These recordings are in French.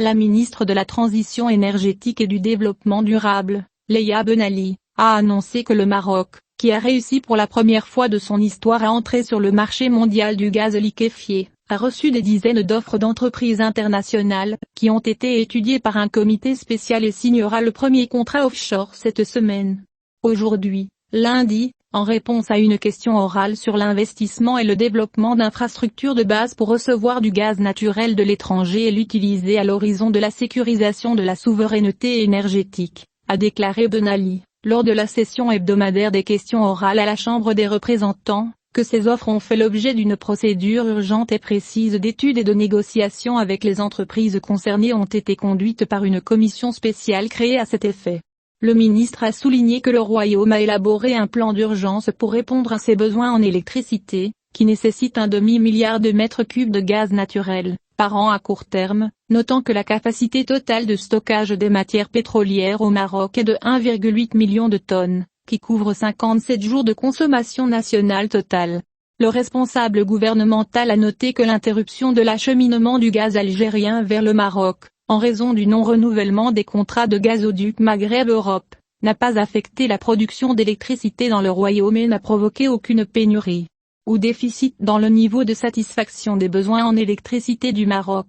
La ministre de la Transition énergétique et du Développement durable, Leïla Ben Ali, a annoncé que le Maroc, qui a réussi pour la première fois de son histoire à entrer sur le marché mondial du gaz liquéfié, a reçu des dizaines d'offres d'entreprises internationales, qui ont été étudiées par un comité spécial et signera le premier contrat offshore cette semaine. Aujourd'hui, lundi, en réponse à une question orale sur l'investissement et le développement d'infrastructures de base pour recevoir du gaz naturel de l'étranger et l'utiliser à l'horizon de la sécurisation de la souveraineté énergétique, a déclaré Ben Ali, lors de la session hebdomadaire des questions orales à la Chambre des représentants, que ces offres ont fait l'objet d'une procédure urgente et précise d'études et de négociations avec les entreprises concernées ont été conduites par une commission spéciale créée à cet effet. Le ministre a souligné que le Royaume a élaboré un plan d'urgence pour répondre à ses besoins en électricité, qui nécessite un demi-milliard de mètres cubes de gaz naturel, par an à court terme, notant que la capacité totale de stockage des matières pétrolières au Maroc est de 1,8 million de tonnes, qui couvre 57 jours de consommation nationale totale. Le responsable gouvernemental a noté que l'interruption de l'acheminement du gaz algérien vers le Maroc, en raison du non-renouvellement des contrats de gazoduc Maghreb-Europe, n'a pas affecté la production d'électricité dans le Royaume et n'a provoqué aucune pénurie ou déficit dans le niveau de satisfaction des besoins en électricité du Maroc.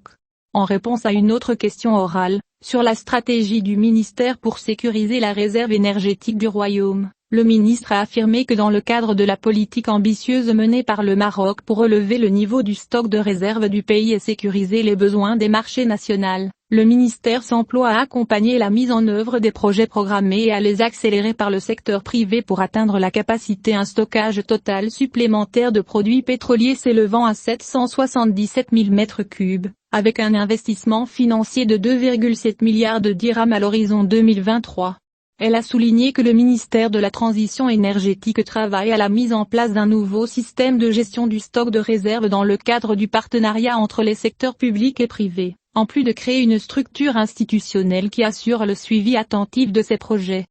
En réponse à une autre question orale, sur la stratégie du ministère pour sécuriser la réserve énergétique du Royaume, le ministre a affirmé que dans le cadre de la politique ambitieuse menée par le Maroc pour relever le niveau du stock de réserve du pays et sécuriser les besoins des marchés nationaux, le ministère s'emploie à accompagner la mise en œuvre des projets programmés et à les accélérer par le secteur privé pour atteindre la capacité un stockage total supplémentaire de produits pétroliers s'élevant à 777 000 m3, avec un investissement financier de 2,7 milliards de dirhams à l'horizon 2023. Elle a souligné que le ministère de la Transition énergétique travaille à la mise en place d'un nouveau système de gestion du stock de réserve dans le cadre du partenariat entre les secteurs publics et privés, en plus de créer une structure institutionnelle qui assure le suivi attentif de ces projets.